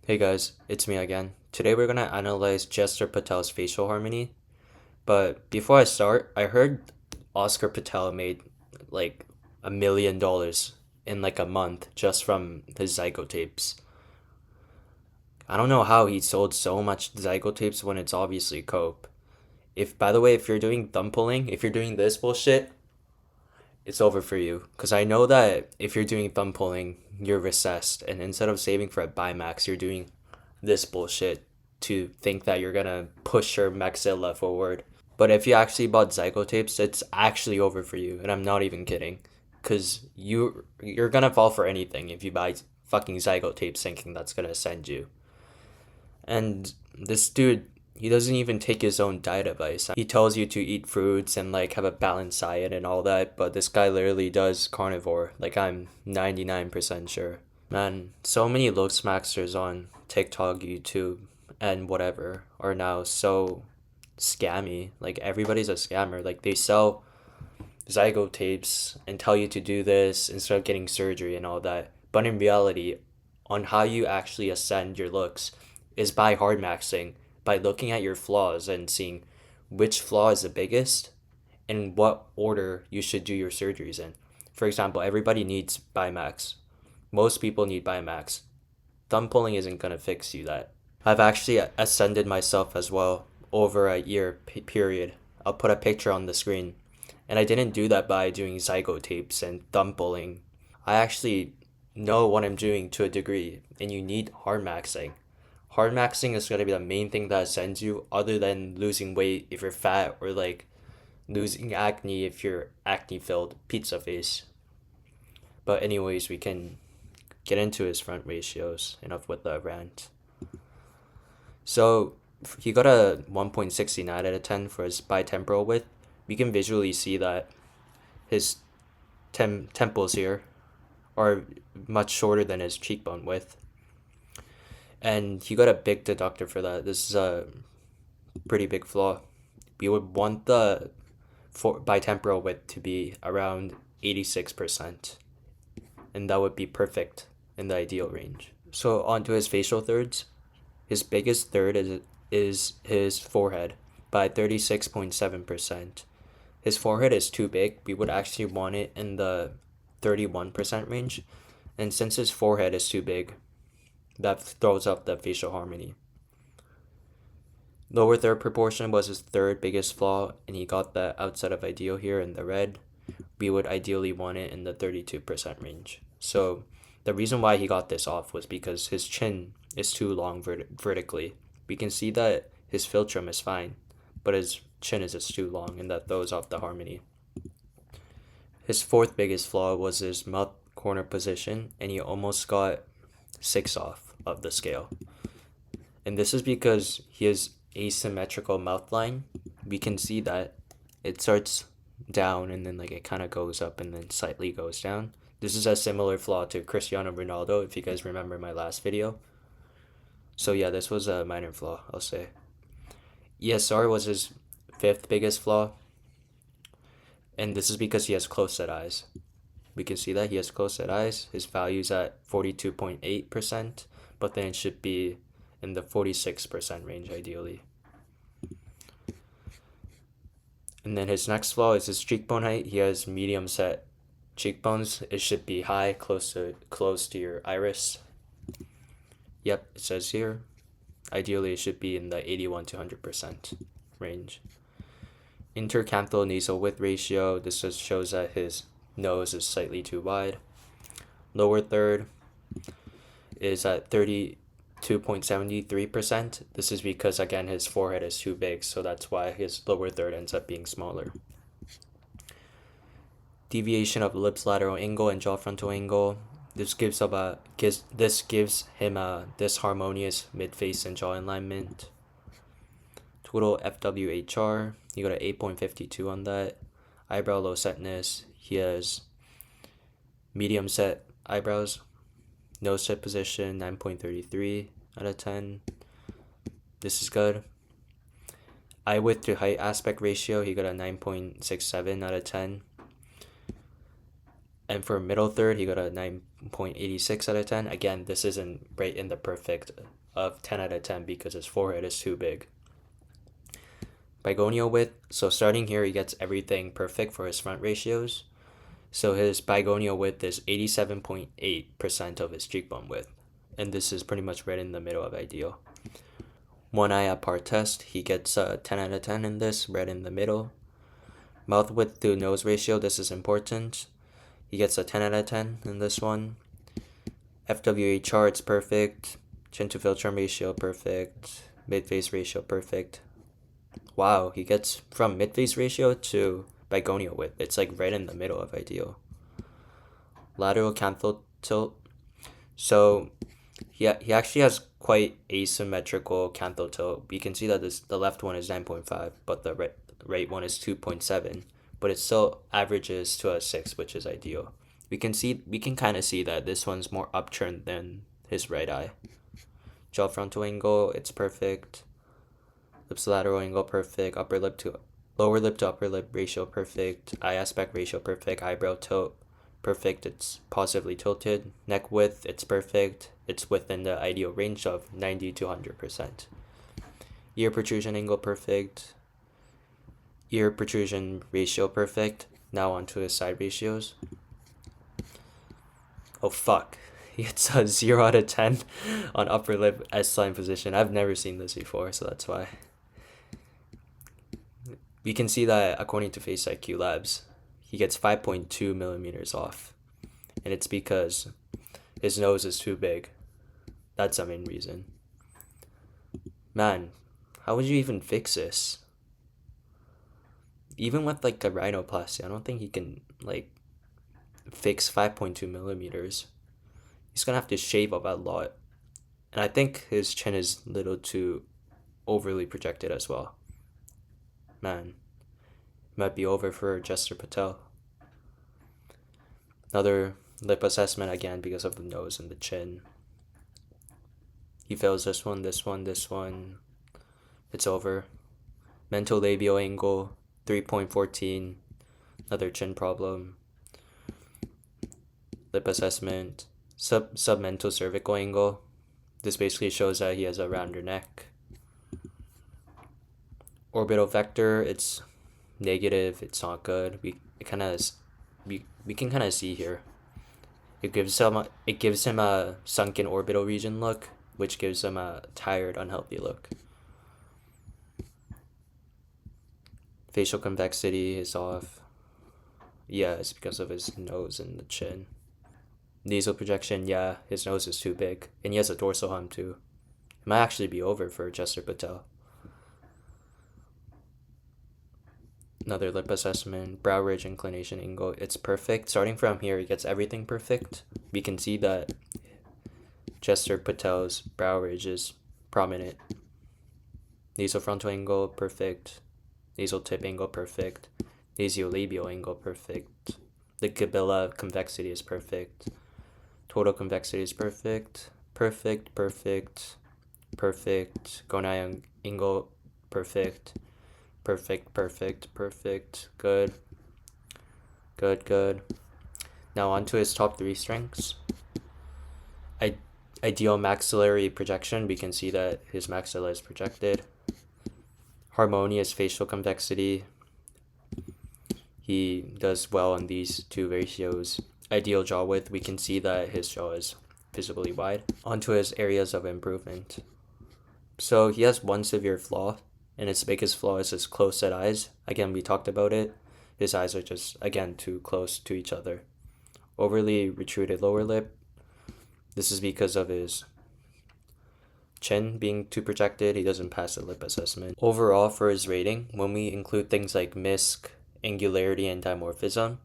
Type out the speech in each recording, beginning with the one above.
Hey guys, it's me again. Today we're gonna analyze Chester Patel's facial harmony. But before I start, I heard Oscar Patel made like $1 million in like a month just from his Zygo tapes. I don't know how he sold so much Zygo tapes when it's obviously cope. If by the way, if you're doing thumb pulling, if you're doing this bullshit, it's over for you. Cause I know that if you're doing thumb pulling, you're recessed, and instead of saving for a Bimax, you're doing this bullshit to think that you're gonna push your maxilla forward. But if you actually bought Zygo tapes, it's actually over for you, and I'm not even kidding. Cause you're gonna fall for anything if you buy fucking Zygo tapes thinking that's gonna send you. And this dude, he doesn't even take his own diet advice. He tells you to eat fruits and like have a balanced diet and all that, but this guy literally does carnivore. Like I'm 99% sure. Man, so many low smacksters on TikTok, YouTube, and whatever are now so scammy. Like everybody's a scammer. Like they sell Zygo tapes and tell you to do this instead of getting surgery and all that. But in reality, on how you actually ascend your looks is by hard maxing, by looking at your flaws and seeing which flaw is the biggest and what order you should do your surgeries in. For example, everybody needs Bimax. Most people need Bimax. Thumb pulling isn't gonna fix you that. I've actually ascended myself as well over a year period. I'll put a picture on the screen. And I didn't do that by doing zygo tapes and thumb pulling. I actually know what I'm doing to a degree, and you need hard maxing. Hard maxing is gonna be the main thing that ascends you, other than losing weight if you're fat or like losing acne if you're acne filled pizza face. But anyways, we can get into his front ratios. Enough with the rant. So he got a 1.69 out of 10 for his bitemporal width. We can visually see that his temples here are much shorter than his cheekbone width. And he got a big deductor for that. This is a pretty big flaw. We would want the bitemporal width to be around 86%. And that would be perfect in the ideal range. So onto his facial thirds. His biggest third is his forehead by 36.7%. His forehead is too big. We would actually want it in the 31% range. And since his forehead is too big, that throws up the facial harmony. Lower third proportion was his third biggest flaw, and he got that outside of ideal here in the red. We would ideally want it in the 32% range. So the reason why he got this off was because his chin is too long vertically. We can see that his philtrum is fine, but his chin is just too long, and that throws off the harmony. His fourth biggest flaw was his mouth corner position, and he almost got 6 off of the scale. And this is because he has asymmetrical mouth line. We can see that it starts down and then like it kind of goes up and then slightly goes down. This is a similar flaw to Cristiano Ronaldo, if you guys remember my last video. So yeah, this was a minor flaw, I'll say. ESR was his fifth biggest flaw, and this is because he has close set eyes. We can see that he has close set eyes. His value's at 42.8%, but then it should be in the 46% range ideally. And then his next flaw is his cheekbone height. He has medium set cheekbones. It should be high, close to your iris. Yep, it says here. Ideally, it should be in the 81 to 100% range. Intercanthal nasal width ratio. This just shows that his nose is slightly too wide. Lower third is at 32.73%. This is because, again, his forehead is too big, so that's why his lower third ends up being smaller. Deviation of lips lateral angle and jaw frontal angle. This gives him a disharmonious mid-face and jaw alignment. Total FWHR, he got an 8.52 on that. Eyebrow low setness, he has medium set eyebrows. Nose set position, 9.33 out of 10. This is good. Eye width to height aspect ratio, he got a 9.67 out of 10. And for middle third, he got a 9.86 out of 10. Again, this isn't right in the perfect of 10 out of 10 because his forehead is too big. Bigonial width, so starting here, he gets everything perfect for his front ratios. So his bigonial width is 87.8% of his cheekbone width. And this is pretty much right in the middle of ideal. One eye at par test, he gets a 10 out of 10 in this, right in the middle. Mouth width to nose ratio, this is important. He gets a 10 out of 10 in this one. FWA charts, perfect. Chin to philtrum ratio, perfect. Mid-face ratio, perfect. Wow, he gets from mid-face ratio to bigonial width. It's like right in the middle of ideal. Lateral canthal tilt. So he actually has quite asymmetrical canthal tilt. You can see that the left one is 9.5, but the right one is 2.7. But it still averages to a 6, which is ideal. We can kind of see that this one's more upturned than his right eye. Jaw frontal angle, it's perfect. Lips lateral angle, perfect. Lower lip to upper lip ratio, perfect. Eye aspect ratio, perfect. Eyebrow tilt, perfect. It's positively tilted. Neck width, it's perfect. It's within the ideal range of 90 to 100%. Ear protrusion angle, perfect. Ear protrusion ratio, perfect. Now onto his side ratios. Oh fuck. He gets a 0 out of 10 on upper lip S-line position. I've never seen this before, so that's why. We can see that according to Face IQ Labs, he gets 5.2 millimeters off. And it's because his nose is too big. That's the main reason. Man, how would you even fix this? Even with like a rhinoplasty, I don't think he can like fix 5.2 millimeters. He's gonna have to shave up a lot. And I think his chin is a little too overly projected as well. Man, might be over for Jester Patel. Another lip assessment again because of the nose and the chin. He fails this one, this one, this one. It's over. Mental labial angle, 3.14. Another chin problem. Lip assessment. Submental cervical angle. This basically shows that he has a rounder neck. Orbital vector, it's negative, it's not good. We can kind of see here. It gives him a sunken orbital region look, which gives him a tired, unhealthy look. Facial convexity is off. Yeah, it's because of his nose and the chin. Nasal projection, yeah, his nose is too big. And he has a dorsal hum too. It might actually be over for Jester Patel. Another lip assessment, brow ridge inclination angle, it's perfect. Starting from here, he gets everything perfect. We can see that Jester Patel's brow ridge is prominent. Nasal frontal angle, perfect. Nasal tip angle, perfect. Nasolabial angle, perfect. The Gabilla convexity is perfect. Total convexity is perfect. Perfect. Gonai angle, perfect. Perfect. Good. Now on to his top 3 strengths. Ideal maxillary projection, we can see that his maxilla is projected. Harmonious facial convexity. He does well on these 2 ratios. Ideal jaw width, we can see that his jaw is visibly wide. Onto his areas of improvement. So he has one severe flaw, and its biggest flaw is his close-set eyes. Again, we talked about it. His eyes are just, again, too close to each other. Overly retruded lower lip. This is because of his chin being too projected. He doesn't pass the lip assessment. Overall, for his rating, when we include things like misc, angularity, and dimorphism,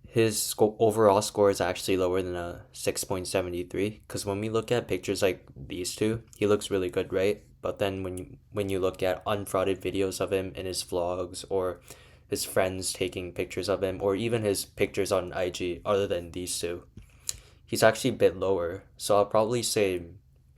his overall score is actually lower than a 6.73, because when we look at pictures like these two, he looks really good, right? But then when you look at unfrauded videos of him in his vlogs, or his friends taking pictures of him, or even his pictures on IG other than these two, he's actually a bit lower. So I'll probably say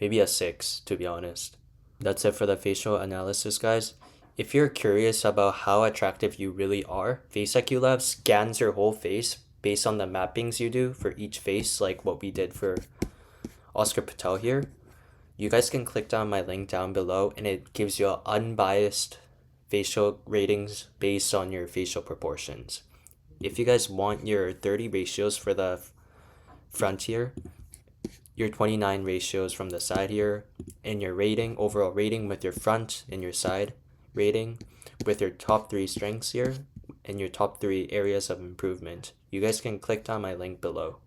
maybe a 6, to be honest. That's it for the facial analysis, guys. If you're curious about how attractive you really are, Face IQ Lab scans your whole face based on the mappings you do for each face, like what we did for Oscar Patel here, you guys can click on my link down below and it gives you unbiased facial ratings based on your facial proportions. If you guys want your 30 ratios for the front here, your 29 ratios from the side here, and your rating, overall rating with your front and your side rating, with your top 3 strengths here, and your top 3 areas of improvement, you guys can click on my link below.